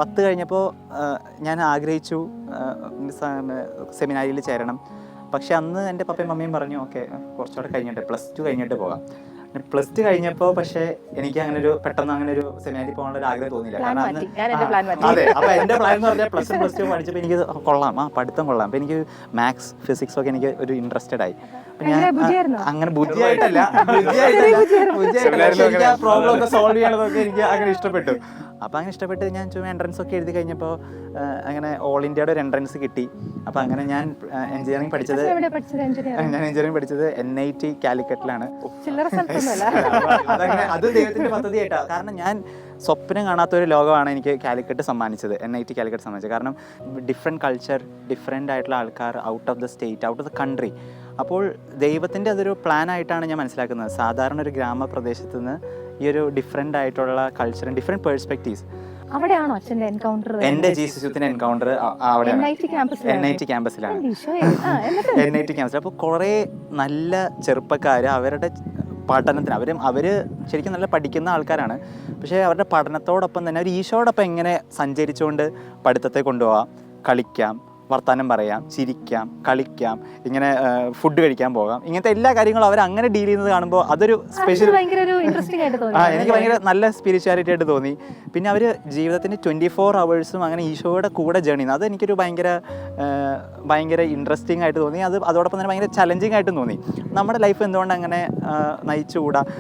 10 കഴിഞ്ഞപ്പോൾ ഞാൻ ആഗ്രഹിച്ചു സെമിനാരിയിൽ ചേരണം. പക്ഷെ അന്ന് എൻ്റെ പപ്പയും മമ്മിയും പറഞ്ഞു ഓക്കെ കുറച്ചുകൂടെ കഴിഞ്ഞിട്ട് +2 കഴിഞ്ഞിട്ട് പോകാം. +2 കഴിഞ്ഞപ്പോൾ പക്ഷേ എനിക്ക് അങ്ങനെ ഒരു പെട്ടെന്ന് അങ്ങനെ ഒരു സെമിനാരിൽ പോകാനുള്ള ഒരു ആഗ്രഹം തോന്നിയില്ല. കാരണം അതെ, അപ്പോൾ എൻ്റെ പ്ലാൻ എന്ന് പറഞ്ഞാൽ +1 +2 പഠിച്ചപ്പോൾ എനിക്ക് കൊള്ളാം, പഠിത്തം കൊള്ളാം. അപ്പോൾ എനിക്ക് മാത്സ് ഫിസിക്സ് ഒക്കെ എനിക്ക് ഒരു ഇൻട്രസ്റ്റഡ് ആയി. അപ്പം ഞാൻ അങ്ങനെ ബുദ്ധിയായിട്ടല്ല എനിക്ക് ആ പ്രോബ്ലം ഒക്കെ സോൾവ് ചെയ്യണതൊക്കെ എനിക്ക് അങ്ങനെ ഇഷ്ടപ്പെട്ടു. അപ്പോൾ അങ്ങനെ ഇഷ്ടപ്പെട്ട് ഞാൻ ചുമ്മാ എൻട്രൻസ് ഒക്കെ എഴുതി കഴിഞ്ഞപ്പോൾ അങ്ങനെ ഓൾ ഇന്ത്യയുടെ ഒരു എൻട്രൻസ് കിട്ടി. അപ്പോൾ അങ്ങനെ ഞാൻ എഞ്ചിനീയറിംഗ് പഠിച്ചത് NIT കാലിക്കറ്റിലാണ്. അതങ്ങനെ അത് ദൈവത്തിൻ്റെ പദ്ധതിയായിട്ടാണ്. കാരണം ഞാൻ സ്വപ്നം കാണാത്തൊരു ലോകമാണ് എനിക്ക് കാലിക്കറ്റ് സമ്മാനിച്ചത്, NIT കാലിക്കറ്റ് സമ്മാനിച്ചത്. കാരണം ഡിഫറെൻറ്റ് കൾച്ചർ, ഡിഫറെൻ്റ് ആയിട്ടുള്ള ആൾക്കാർ, out of the state, out of the country. അപ്പോൾ ദൈവത്തിൻ്റെ അതൊരു പ്ലാനായിട്ടാണ് ഞാൻ മനസ്സിലാക്കുന്നത്. സാധാരണ ഒരു ഗ്രാമപ്രദേശത്ത് നിന്ന് ഈ ഒരു ഡിഫറെൻ്റ് ആയിട്ടുള്ള കൾച്ചറും ഡിഫറെൻറ്റ് പേഴ്സ്പെക്റ്റീവ്സ്. അവിടെയാണോ അച്ഛൻ്റെ എൻകൗണ്ടർ? എൻ്റെ ജീസസ് യൂത്തിൻ്റെ എൻകൗണ്ടർ അവിടെയാണ്, NIT ക്യാമ്പസിലാണ്. NIT ക്യാമ്പസിൽ. അപ്പോൾ കുറേ നല്ല ചെറുപ്പക്കാർ അവരുടെ പഠനത്തിന് അവർ ശരിക്കും നല്ല പഠിക്കുന്ന ആൾക്കാരാണ്. പക്ഷേ അവരുടെ പഠനത്തോടൊപ്പം തന്നെ അവർ ഈശോടൊപ്പം എങ്ങനെ സഞ്ചരിച്ചുകൊണ്ട് പഠിത്തത്തെ കൊണ്ടുപോകാം, കളിക്കാം, വർത്തമാനം പറയാം, ചിരിക്കാം, കളിക്കാം, ഇങ്ങനെ ഫുഡ് കഴിക്കാൻ പോകാം, ഇങ്ങനത്തെ എല്ലാ കാര്യങ്ങളും അവർ അങ്ങനെ ഡീൽ ചെയ്യുന്നത് കാണുമ്പോൾ അതൊരു സ്പെഷ്യൽ, എനിക്ക് ഭയങ്കര നല്ല സ്പിരിച്വാലിറ്റി ആയിട്ട് തോന്നി. പിന്നെ അവർ ജീവിതത്തിന് 24 hours അങ്ങനെ ഈശോയുടെ കൂടെ ജേണി ചെയ്യുന്നത് അതെനിക്കൊരു ഭയങ്കര ഇൻട്രസ്റ്റിംഗ് ആയിട്ട് തോന്നി. അതോടൊപ്പം തന്നെ ഭയങ്കര ചലഞ്ചിങ് ആയിട്ടും തോന്നി. നമ്മുടെ ലൈഫ് എന്തുകൊണ്ട് അങ്ങനെ നയിച്ചുകൂടാ?